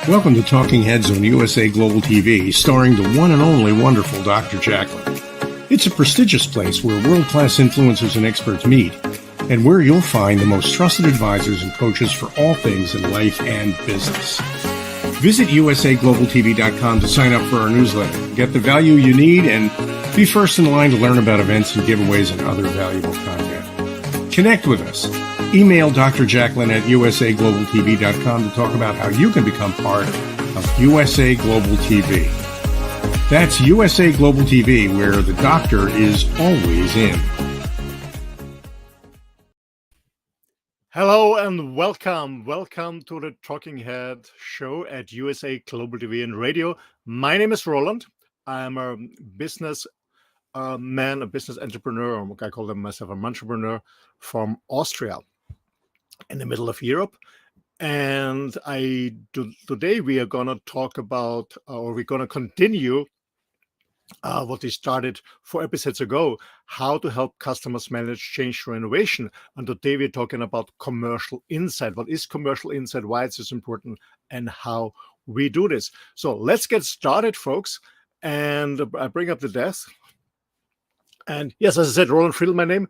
Welcome to Talking Heads on USA Global TV, starring the one and only wonderful Dr. Jacqueline. It's a prestigious place where world-class influencers and experts meet, and where you'll find the most trusted advisors and coaches for all things in life and business. Visit usaglobaltv.com to sign up for our newsletter, get the value you need, and be first in line to learn about events and giveaways and other valuable content. Connect with us. Email Dr. Jacqueline at usaglobaltv.com to talk about how you can become part of USA Global TV. That's USA Global TV, where the doctor is always in. Hello and welcome. Welcome to the Talking Head show at USA Global TV and Radio. My name is Roland. I'm a business man, a business entrepreneur, or I call myself an entrepreneur from Austria in the middle of Europe. And today we are going to talk about, or we're going to continue what we started 4 episodes ago, how to help customers manage change through innovation. And today we're talking about commercial insight. What is commercial insight, why it's so important, and how we do this. So let's get started, folks. And I bring up the desk. And yes, as I said, Roland Friedl, my name.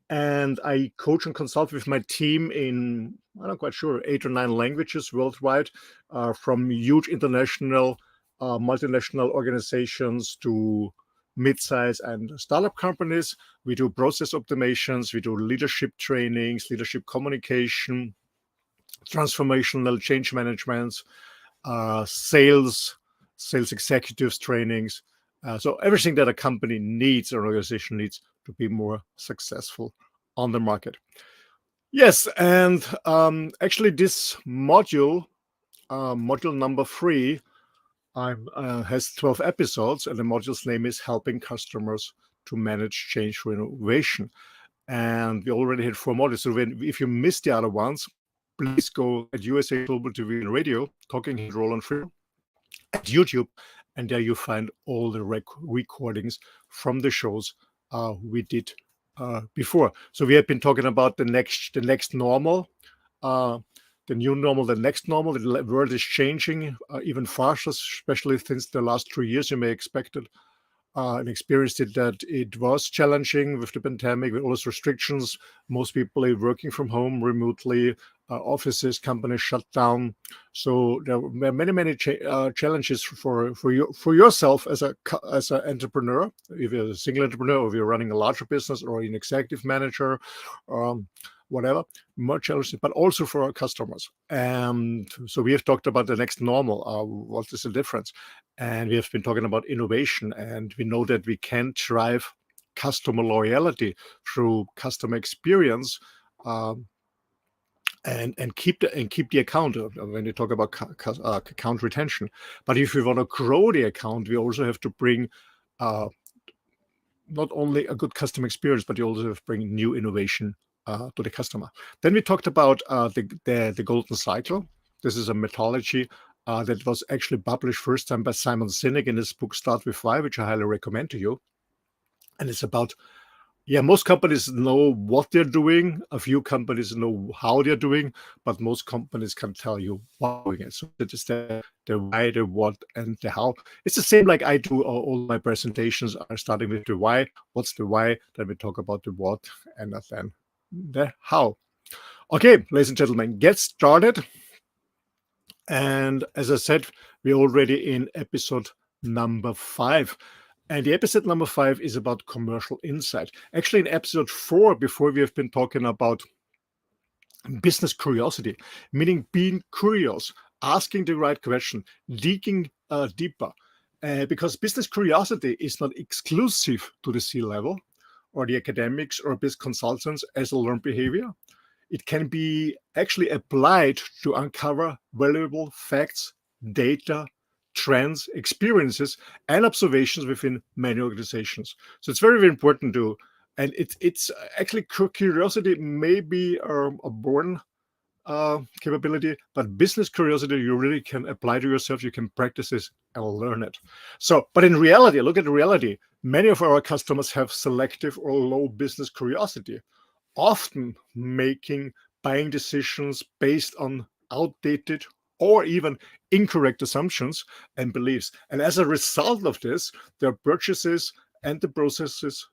And I coach and consult with my team in, I'm not quite sure, 8 or 9 languages worldwide, from huge international, multinational organizations to mid-size and startup companies. We do process optimizations, we do leadership trainings, leadership communication, transformational change management, sales executives trainings. So everything that a company needs, or an organization needs to be more successful on the market. Yes, and actually this module, module number 3, has 12 episodes, and the module's name is Helping Customers to Manage Change through Innovation. And we already had 4 modules. So if you missed the other ones, please go at USA Global TV and Radio, Talking Head Roland Friedl, at YouTube, and there you find all the recordings from the shows we did before. So we have been talking about the next normal, the new normal, the next normal. The world is changing even faster, especially since the last 3 years. You may expect it and experienced it, that it was challenging with the pandemic, with all those restrictions. Most people are working from home remotely, offices, companies shut down. So there were many challenges for yourself as an entrepreneur, if you're a single entrepreneur, or if you're running a larger business, or an executive manager, whatever, more challenges, but also for our customers. And so we have talked about the next normal. What is the difference? And we have been talking about innovation, and we know that we can drive customer loyalty through customer experience, and keep the account when you talk about account retention. But if we want to grow the account, we also have to bring not only a good customer experience, but you also have to bring new innovation to the customer. Then we talked about the golden cycle. This is a methodology that was actually published first time by Simon Sinek in his book Start With Why, which I highly recommend to you. And it's about, most companies know what they're doing. A few companies know how they're doing, but most companies can tell you why they're doing it. So it is the why, the what, and the how. It's the same like I do all my presentations are starting with the why. What's the why? Then we talk about the what, and then the how. Okay, ladies and gentlemen, get started. And as I said, we're already in episode number 5. And the episode number 5 is about commercial insight. Actually, in episode 4, before we have been talking about business curiosity, meaning being curious, asking the right question, digging deeper. Because business curiosity is not exclusive to the C-level or the academics or business consultants as a learned behavior. It can be actually applied to uncover valuable facts, data, trends, experiences, and observations within many organizations. So it's very, very important to, and it's actually curiosity may be a born capability, but business curiosity you really can apply to yourself. You can practice this and learn it. So, but in reality, look at the reality. Many of our customers have selective or low business curiosity, often making buying decisions based on outdated or even incorrect assumptions and beliefs. And as a result of this, their purchases and the processes,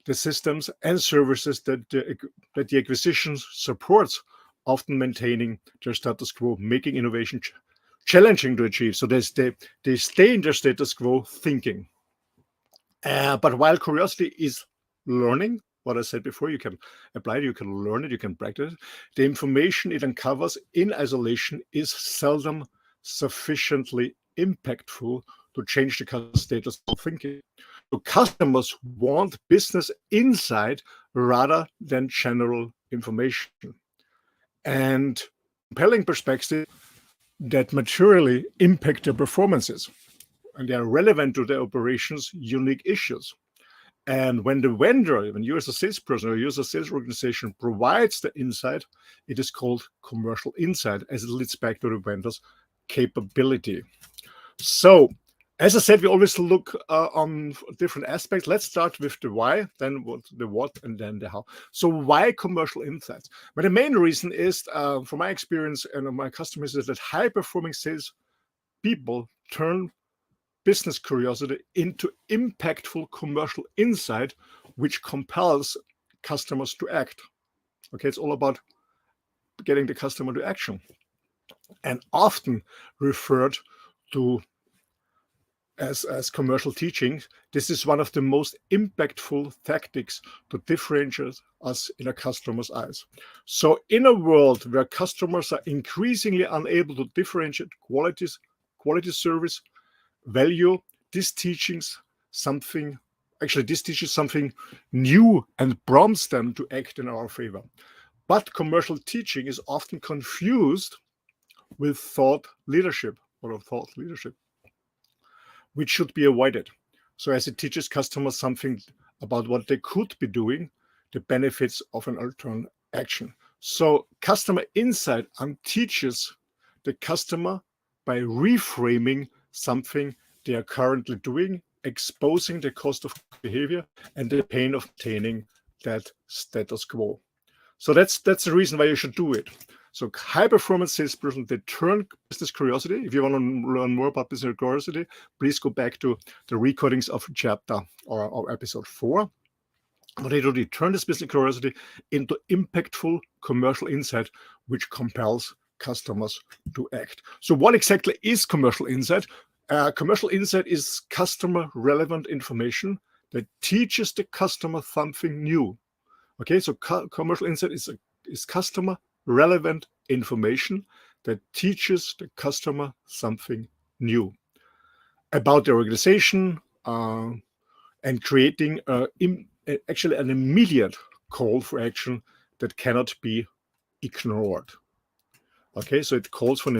the systems and services that the acquisition supports, often maintaining their status quo, making innovation challenging to achieve. So they stay in their status quo thinking. But while curiosity is learning, what I said before, you can apply it, you can learn it, you can practice it. The information it uncovers in isolation is seldom sufficiently impactful to change the status of thinking. So customers want business insight rather than general information. And compelling perspective that materially impact their performances, and they are relevant to their operations' unique issues. And when the vendor, when you as a salesperson or you as a sales organization provides the insight, it is called commercial insight, as it leads back to the vendor's capability. So, as I said, we always look on different aspects. Let's start with the why, then the what, and then the how. So why commercial insights? But the main reason is, from my experience and my customers, is that high-performing sales people turn business curiosity into impactful commercial insight, which compels customers to act. Okay, it's all about getting the customer to action, and often referred to as commercial teaching. This is one of the most impactful tactics to differentiate us in a customer's eyes. So in a world where customers are increasingly unable to differentiate quality service, value, this teaches something new and prompts them to act in our favor. But commercial teaching is often confused with thought leadership, which should be avoided. So as it teaches customers something about what they could be doing, the benefits of an alternate action. So customer insight teaches the customer by reframing something they are currently doing, exposing the cost of behavior and the pain of maintaining that status quo. So that's the reason why you should do it. So high-performance salesperson, they turn business curiosity. If you want to learn more about business curiosity, please go back to the recordings of chapter or episode 4. What they do, they turn this business curiosity into impactful commercial insight, which compels customers to act. So what exactly is commercial insight? Commercial insight is customer relevant information that teaches the customer something new. Okay, so commercial insight is customer relevant information that teaches the customer something new about their organization, and creating actually an immediate call for action that cannot be ignored. Okay, so it calls for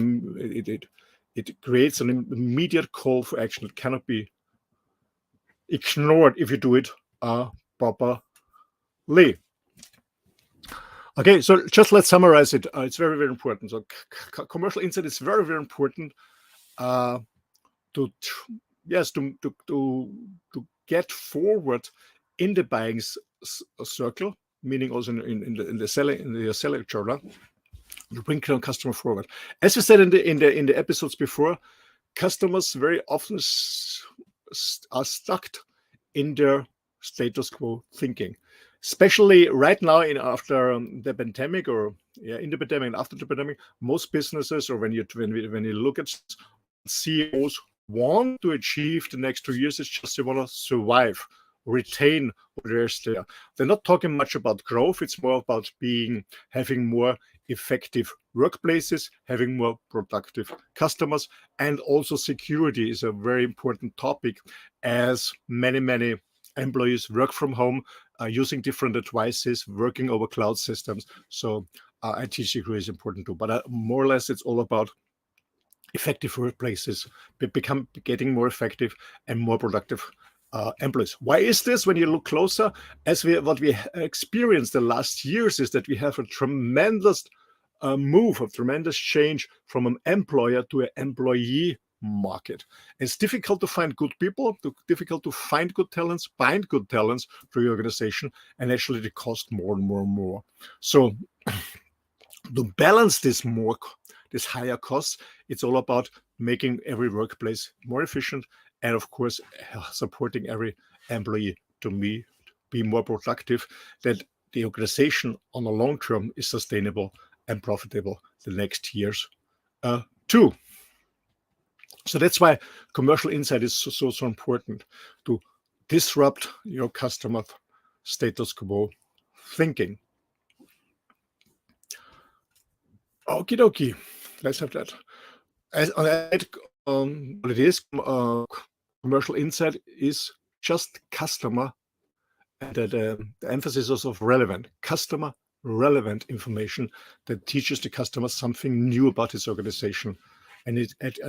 it creates an immediate call for action that cannot be ignored if you do it properly. Okay, so just let's summarize it. It's very, very important. So commercial insight is very, very important to get forward in the buying circle, meaning also in the selling journey, to bring the customer forward. As we said in the episodes before, customers very often are stuck in their status quo thinking. Especially right now, after the pandemic, or in the pandemic and after the pandemic, most businesses, or when you look at CEOs, want to achieve the next 2 years, it's just they want to survive, retain what is there. They're not talking much about growth. It's more about having more effective workplaces, having more productive customers, and also security is a very important topic, as many employees work from home, using different devices, working over cloud systems. So IT security is important too. But more or less, it's all about effective workplaces, getting more effective and more productive employees. Why is this? When you look closer, what we experienced the last years is that we have a tremendous tremendous change from an employer to an employee market. It's difficult to find good people, difficult to find good talents, bind good talents to your organization, and actually they cost more and more and more. So to balance this this higher costs. It's all about making every workplace more efficient and, of course, supporting every employee to be more productive, that the organization on the long term is sustainable and profitable the next years too. So that's why commercial insight is so important, to disrupt your customer status quo thinking. Okie dokie, let's have that. What it is, commercial insight is just customer, and the emphasis is of relevant, customer relevant information that teaches the customer something new about his organization. And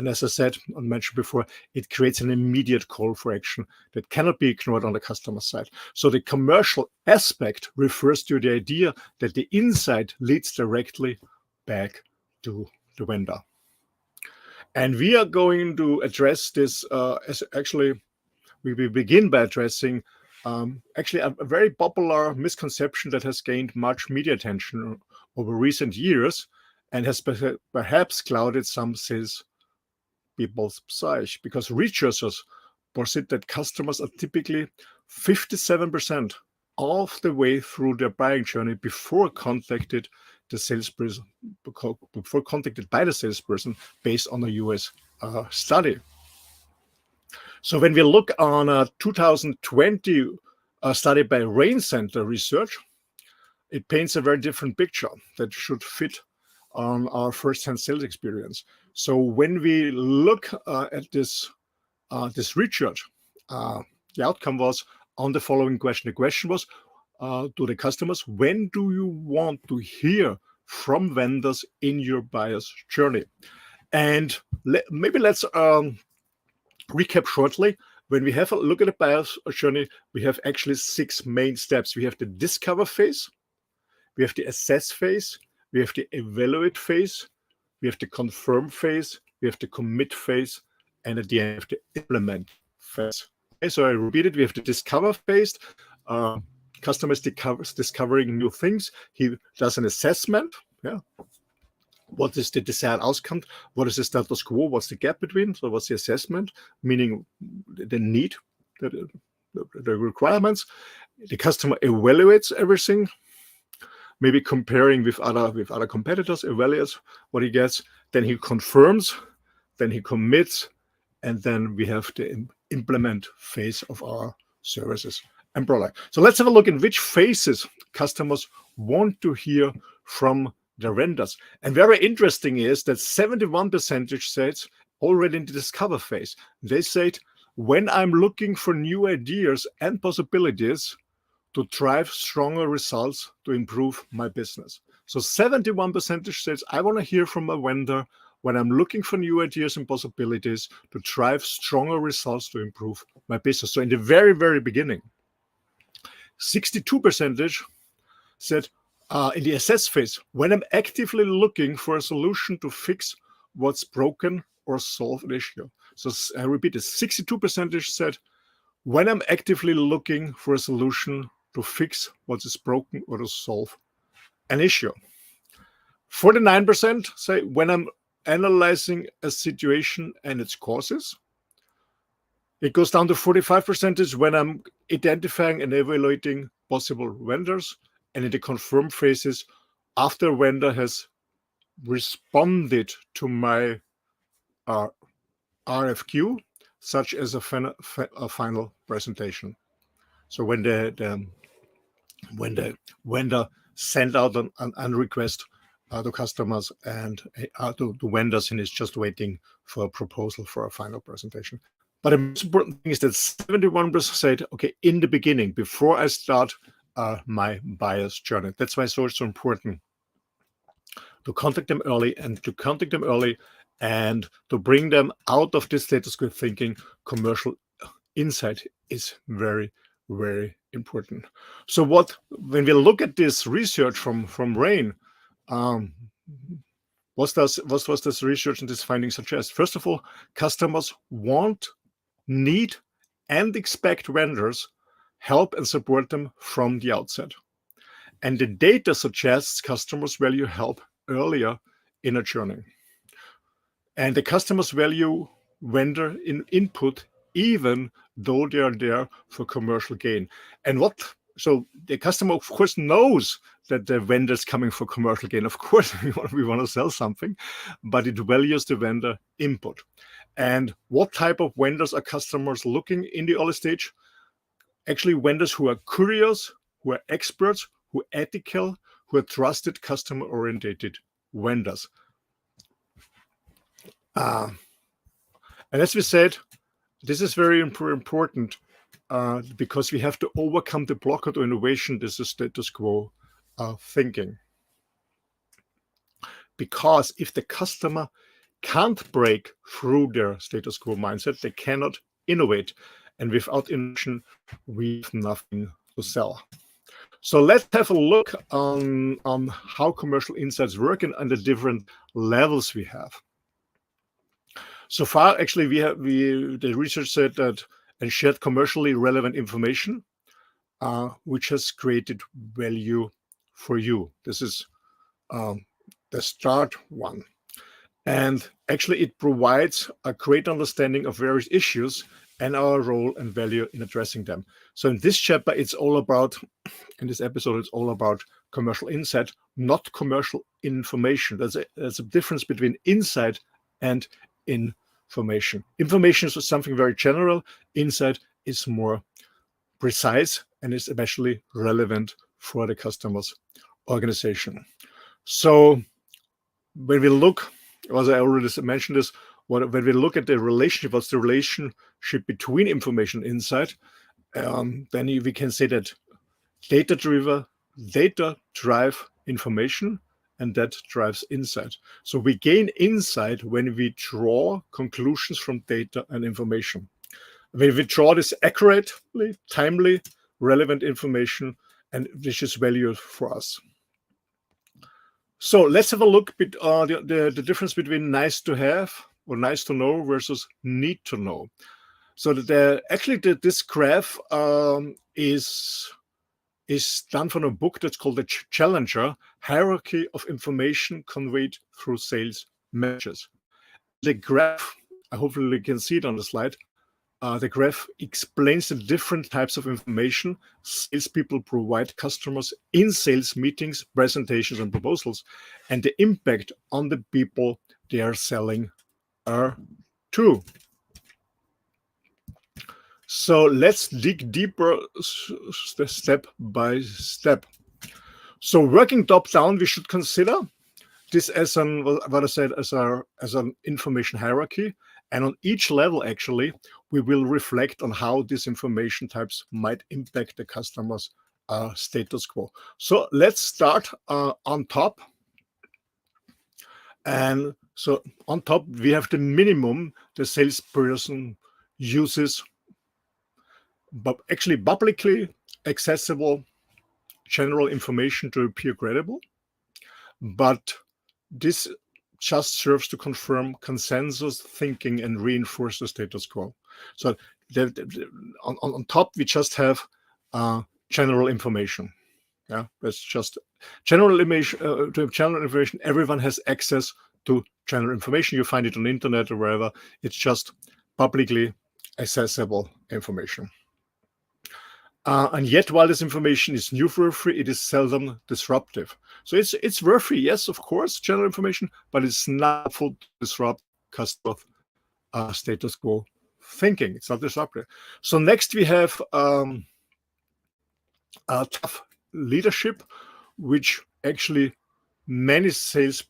as I said and mentioned before, it creates an immediate call for action that cannot be ignored on the customer side. So the commercial aspect refers to the idea that the insight leads directly back to the vendor. And we are going to address this as actually, we will begin by addressing actually a very popular misconception that has gained much media attention over recent years and has perhaps clouded some sales people's psyche, because researchers posit that customers are typically 57% of the way through their buying journey before contacted by the salesperson, based on a US study. So when we look on a 2020 study by Rain Center Research, it paints a very different picture that should fit on our first-hand sales experience. So when we look at this research, the outcome was on the following question. The question was to the customers: when do you want to hear from vendors in your buyer's journey? And maybe let's recap shortly. When we have a look at the buyer's journey, we have actually 6 main steps. We have the discover phase, we have the assess phase, we have the evaluate phase, we have the confirm phase, we have the commit phase, and at the end, we have the implement phase. Okay, so I repeat it. We have the discover phase. Customer is discovering new things. He does an assessment. Yeah. What is the desired outcome? What is the status quo? What's the gap between? So what's the assessment? Meaning the need, the requirements. The customer evaluates everything, maybe comparing with other competitors, evaluates what he gets. Then he confirms, then he commits, and then we have the implement phase of our services and product. So let's have a look in which phases customers want to hear from their vendors. And very interesting is that 71% said already in the discover phase. They said, when I'm looking for new ideas and possibilities to drive stronger results to improve my business. So 71% says, I want to hear from a vendor when I'm looking for new ideas and possibilities to drive stronger results to improve my business. So in the very, very beginning, 62% said in the assess phase, when I'm actively looking for a solution to fix what's broken or solve an issue. So I repeat, 62% said, when I'm actively looking for a solution to fix what is broken or to solve an issue. 49% say, when I'm analyzing a situation and its causes. It goes down to 45% is when I'm identifying and evaluating possible vendors. And in the confirm phases, after a vendor has responded to my RFQ, such as a final presentation. So when the vendor sent out an request to customers and to vendors, and is just waiting for a proposal for a final presentation. But the most important thing is that 71% said, okay, in the beginning, before I start my buyer's journey. That's why it's so important to contact them early and to bring them out of this status quo thinking. Commercial insight is very, very important. So when we look at this research from Rain, what was this research and this finding suggest? First of all, customers want, need, and expect vendors help and support them from the outset. And the data suggests customers value help earlier in a journey. And the customers value vendor input even though they are there for commercial gain. And so the customer, of course, knows that the vendor is coming for commercial gain. Of course, we want to sell something, but it values the vendor input. And what type of vendors are customers looking in the early stage? Actually, vendors who are curious, who are experts, who are ethical, who are trusted, customer-oriented vendors. And as we said, this is very important because we have to overcome the blocker to innovation. This is status quo thinking. Because if the customer can't break through their status quo mindset, they cannot innovate. And without innovation, we have nothing to sell. So let's have a look on how commercial insights work and the different levels we have. So far, actually, the research said that and shared commercially relevant information, which has created value for you. This is the start one. And actually, it provides a great understanding of various issues and our role and value in addressing them. So in this chapter, in this episode, it's all about commercial insight, not commercial information. There's a difference between insight and information. Information is something very general. Insight is more precise and is especially relevant for the customer's organization. So when we look, as I already mentioned this, when we look at the relationship, what's the relationship between information and insight, then we can say that data drive information, and that drives insight. So we gain insight when we draw conclusions from data and information. When we draw this accurately, timely, relevant information, and which is valuable for us. So let's have a look at the difference between nice to have or nice to know versus need to know. So this graph is done from a book that's called the Challenger Hierarchy of Information Conveyed Through Sales Messages. The graph, hopefully you can see it on the slide. The graph explains the different types of information salespeople provide customers in sales meetings, presentations, and proposals, and the impact on the people they are selling to. So let's dig deeper step by step. So working top down, we should consider this as an information hierarchy. And on each level, actually, we will reflect on how these information types might impact the customer's status quo. So let's start on top. And so on top, we have the minimum the salesperson uses, but actually publicly accessible general information to appear credible. But this just serves to confirm consensus thinking and reinforce the status quo. So on top, we just have general information. Yeah, that's just general information. To general information, everyone has access to general information. You find it on the internet or wherever. It's just publicly accessible information. And yet, while this information is newsworthy, it is seldom disruptive. So it's worthy, yes, of course, general information, but it's not full to disrupt customer status quo thinking. It's not disruptive. So next we have tough leadership, which actually many sales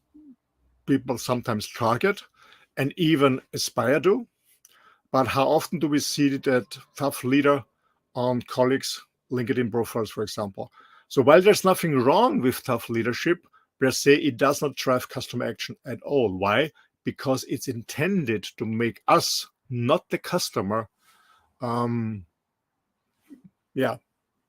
people sometimes target and even aspire to. But how often do we see that tough leader on colleagues' LinkedIn profiles, for example? So while there's nothing wrong with tough leadership, per se, it does not drive customer action at all. Why? Because it's intended to make us, not the customer,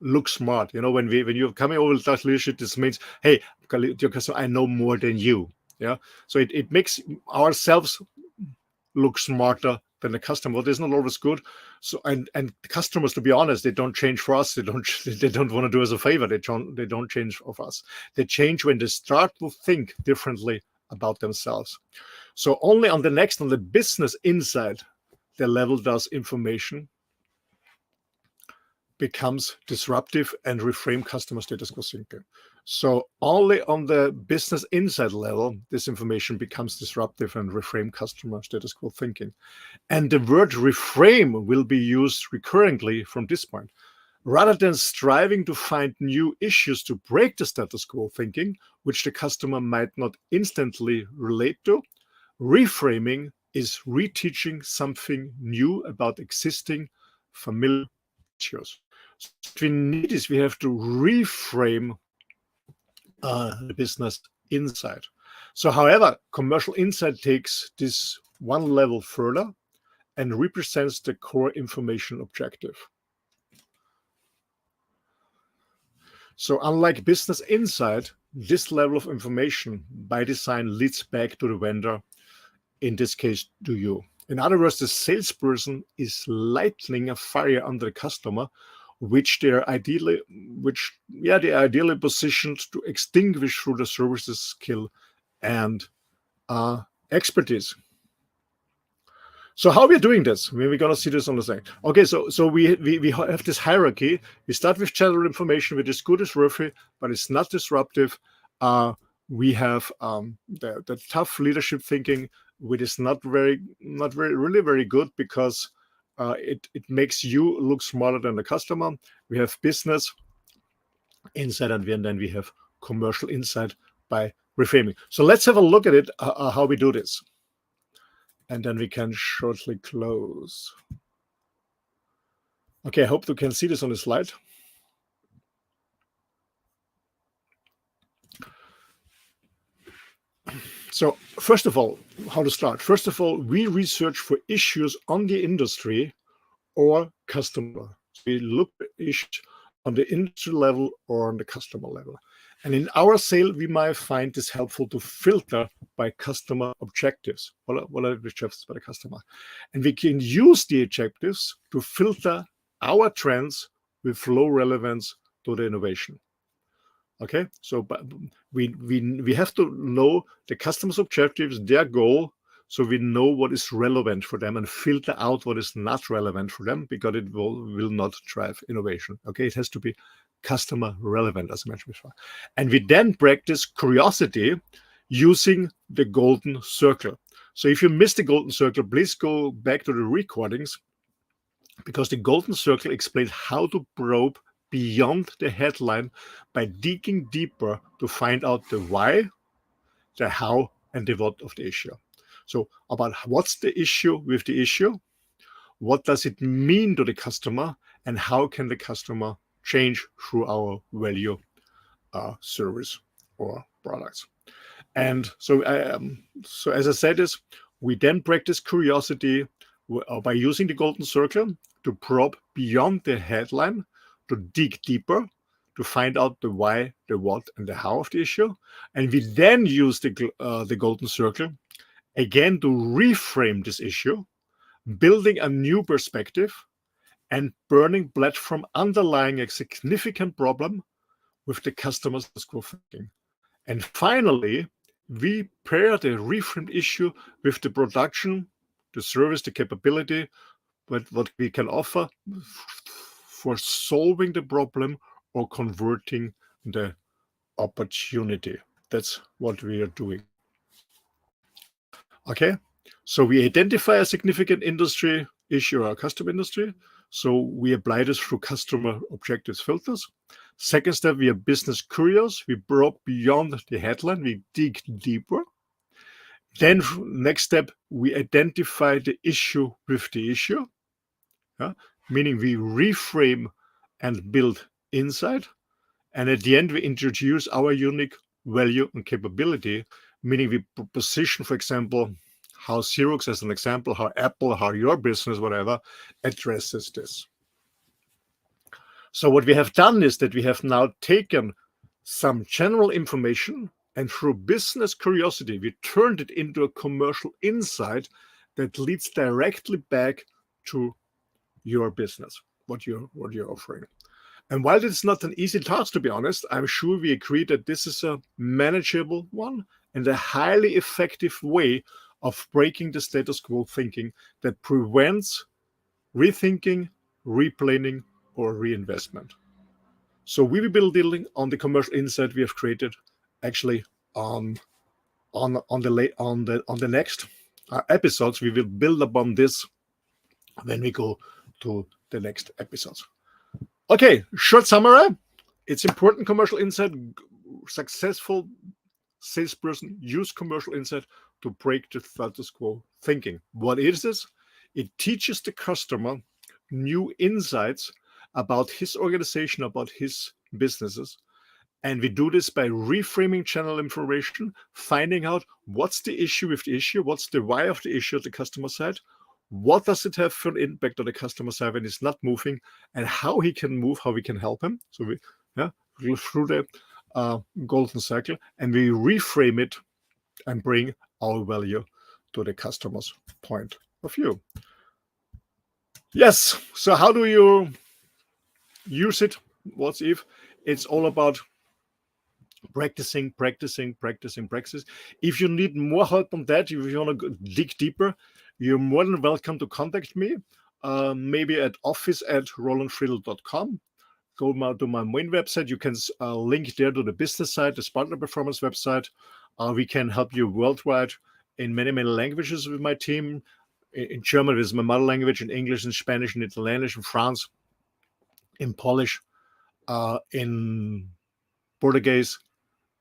look smart. You know, when you're coming over with tough leadership, this means, hey, your customer, I know more than you. Yeah. So it makes ourselves look smarter than the customer. Well, that's not always good. So and customers, to be honest, they don't change for us. They don't want to do us a favor. They don't change of us. They change when they start to think differently about themselves. So only on the business inside, the level does information becomes disruptive and reframe customer status quo thinking. So only on the business inside level, this information becomes disruptive and reframe customer status quo thinking. And the word reframe will be used recurrently from this point. Rather than striving to find new issues to break the status quo thinking, which the customer might not instantly relate to, reframing is reteaching something new about existing familiar issues. So what we need is we have to reframe the business inside. So, however, commercial insight takes this one level further and represents the core information objective. So unlike business insight, this level of information by design leads back to the vendor, in this case, to you. In other words, the salesperson is lighting a fire under the customer, which they're ideally positioned to extinguish through the services skill and expertise. So how we're doing this? We're going to see this on the second. Okay, so we have this hierarchy. We start with general information, which is good as worthy, but it's not disruptive. We have the tough leadership thinking, which is not very good because it makes you look smarter than the customer. We have business insight, and then we have commercial insight by reframing. So let's have a look at it, how we do this. And then we can shortly close. Okay, I hope you can see this on the slide. So first of all, how to start? First of all, we research for issues on the industry or customer. We look at issues on the industry level or on the customer level. And in our sale, we might find this helpful to filter by customer objectives. What are the objectives by the customer? And we can use the objectives to filter our trends with low relevance to the innovation. Okay, so we have to know the customer's objectives, their goal, so we know what is relevant for them and filter out what is not relevant for them, because it will not drive innovation. Okay, it has to be customer relevant, as I mentioned before. And we then practice curiosity using the golden circle. So if you missed the golden circle, please go back to the recordings, because the golden circle explains how to probe beyond the headline by digging deeper to find out the why, the how, and the what of the issue. So about what's the issue with the issue, what does it mean to the customer, and how can the customer change through our value service or products. And so as I said, we then practice curiosity by using the golden circle to probe beyond the headline, to dig deeper, to find out the why, the what, and the how of the issue. And we then use the golden circle again to reframe this issue, building a new perspective and burning platform underlying a significant problem with the customer's thinking. And finally, we pair the reframed issue with the production, the service, the capability, but what we can offer for solving the problem or converting the opportunity. That's what we are doing. Okay, so we identify a significant industry issue or custom industry. So we apply this through customer objectives filters. Second step, we are business curious. We probe beyond the headline. We dig deeper. Then next step, we identify the issue with the issue, meaning we reframe and build insight. And at the end, we introduce our unique value and capability, meaning we position, for example, how Xerox, as an example, how Apple, how your business, whatever, addresses this. So what we have done is that we have now taken some general information, and through business curiosity, we turned it into a commercial insight that leads directly back to your business, what you're offering. And while it's not an easy task, to be honest, I'm sure we agree that this is a manageable one and a highly effective way of breaking the status quo thinking that prevents rethinking, replanning, or reinvestment. So we will be building on the commercial insight we have created, actually on the next episodes. We will build upon this when we go to the next episodes. Okay, short summary. It's important commercial insight. Successful salesperson use commercial insight to break the status quo thinking. What is this? It teaches the customer new insights about his organization, about his businesses. And we do this by reframing channel information, finding out what's the issue with the issue, what's the why of the issue at the customer side, what does it have for an impact on the customer side when it's not moving, and how he can move, how we can help him. So we go through the golden cycle, and we reframe it and bring our value to the customer's point of view. Yes. So how do you use it? What's if? It's all about practicing. If you need more help on that, if you want to dig deeper, you're more than welcome to contact me. Maybe at office@rolandfriedl.com. Go to my main website. You can link there to the business side, the partner performance website. We can help you worldwide in many languages with my team. In German, with my mother language, in English, in Spanish, in Italian, in France, in Polish, in Portuguese,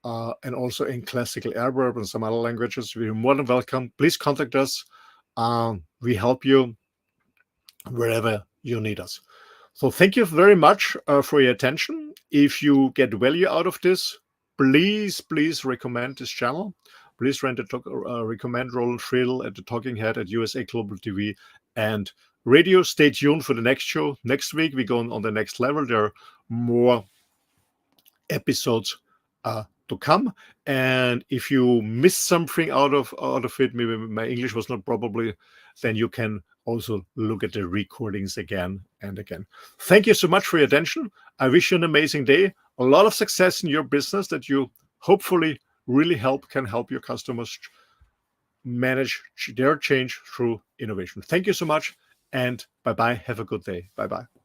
and also in classical Arab and some other languages. You're more than welcome. Please contact us. We help you wherever you need us. So thank you very much for your attention. If you get value out of this, please recommend this channel. Please recommend Roland Friedl at the Talking Head at USA Global TV and Radio. Stay tuned for the next show. Next week, we go on the next level. There are more episodes to come. And if you missed something out of it, maybe my English was not probably, then you can also look at the recordings again and again. Thank you so much for your attention. I wish you an amazing day, a lot of success in your business that you hopefully really can help your customers manage their change through innovation. Thank you so much, and bye-bye. Have a good day. Bye-bye.